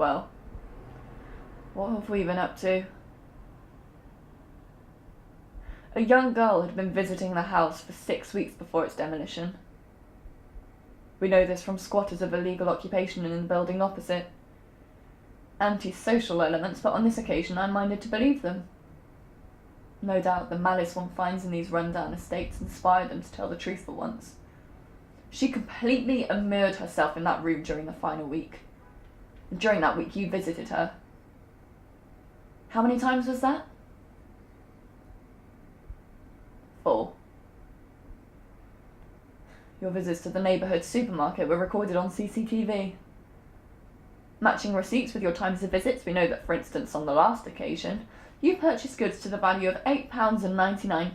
Well, what have we been up to? A young girl had been visiting the house for 6 weeks before its demolition. We know this from squatters of illegal occupation in the building opposite. Anti-social elements, but on this occasion I'm minded to believe them. No doubt the malice one finds in these run-down estates inspired them to tell the truth for once. She completely immured herself in that room during the final week. And during that week you visited her. How many times was that? 4. Your visits to the neighbourhood supermarket were recorded on CCTV. Matching receipts with your times of visits, we know that, for instance, on the last occasion, you purchased goods to the value of £8.99.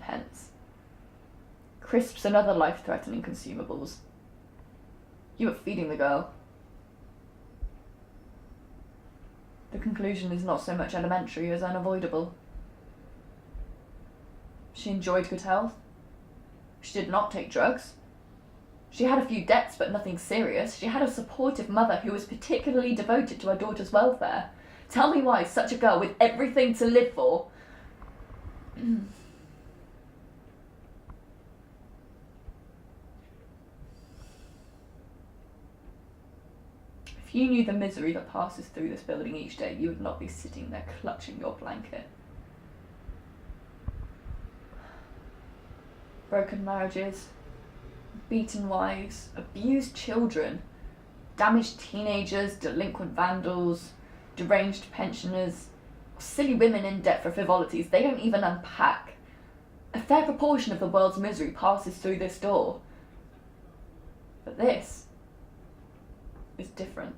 Crisps and other life-threatening consumables. You were feeding the girl. The conclusion is not so much elementary as unavoidable. She enjoyed good health. She did not take drugs. She had a few debts, but nothing serious. She had a supportive mother who was particularly devoted to her daughter's welfare. Tell me why such a girl with everything to live for... If you knew the misery that passes through this building each day, you would not be sitting there clutching your blanket. Broken marriages, beaten wives, abused children, damaged teenagers, delinquent vandals, deranged pensioners, silly women in debt for frivolities they don't even unpack. A fair proportion of the world's misery passes through this door. But this is different.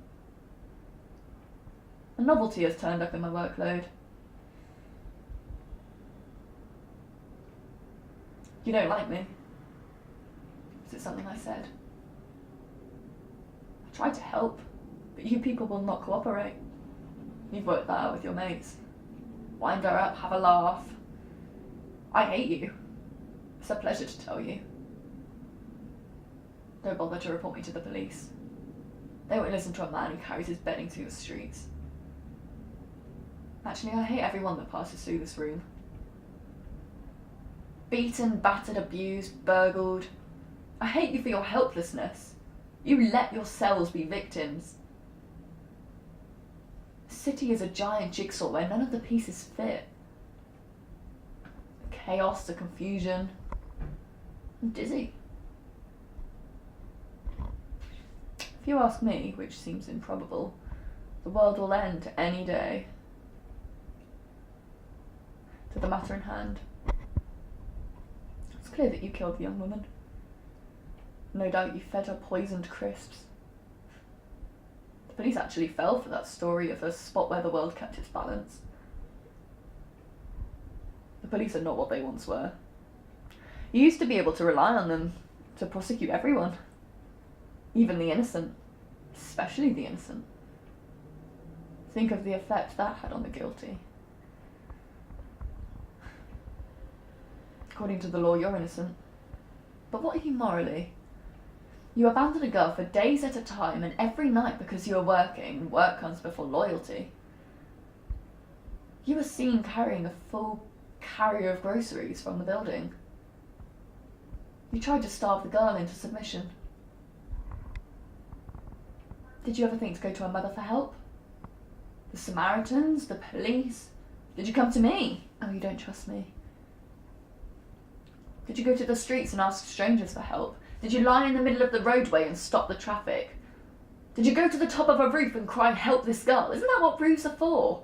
A novelty has turned up in my workload. You don't like me? Is it something I said? I tried to help, but you people will not cooperate. You've worked that out with your mates. Wind her up, have a laugh. I hate you. It's a pleasure to tell you. Don't bother to report me to the police. They won't listen to a man who carries his bedding through the streets. Actually, I hate everyone that passes through this room. Beaten, battered, abused, burgled. I hate you for your helplessness. You let yourselves be victims. The city is a giant jigsaw where none of the pieces fit. The chaos, the confusion. I'm dizzy. If you ask me, which seems improbable, the world will end any day. To the matter in hand. It's clear that you killed the young woman. No doubt you fed her poisoned crisps. The police actually fell for that story of a spot where the world kept its balance. The police are not what they once were. You used to be able to rely on them to prosecute everyone. Even the innocent. Especially the innocent. Think of the effect that had on the guilty. According to the law, you're innocent. But what are you morally? You abandoned a girl for days at a time and every night because you were working. Work comes before loyalty. You were seen carrying a full carrier of groceries from the building. You tried to starve the girl into submission. Did you ever think to go to her mother for help? The Samaritans? The police? Did you come to me? Oh, you don't trust me. Did you go to the streets and ask strangers for help? Did you lie in the middle of the roadway and stop the traffic? Did you go to the top of a roof and cry, "Help this girl"? Isn't that what roofs are for?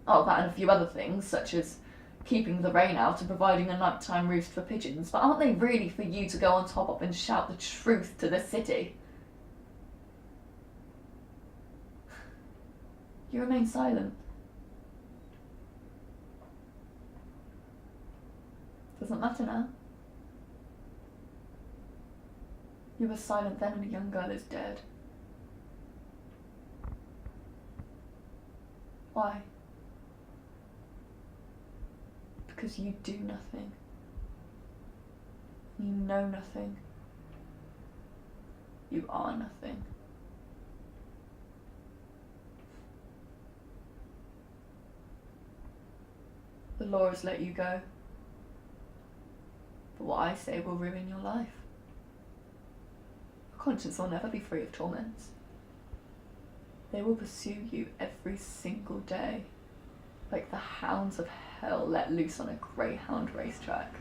Oh, that and a few other things, such as keeping the rain out and providing a nighttime roost for pigeons. But aren't they really for you to go on top of and shout the truth to the city? You remain silent. Doesn't matter now. You were silent then and a young girl is dead. Why? Because you do nothing. You know nothing. You are nothing. law has let you go. But what I say will ruin your life. Your conscience will never be free of torments. They will pursue you every single day, like the hounds of hell let loose on a greyhound racetrack.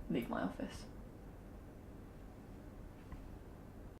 Leave my office.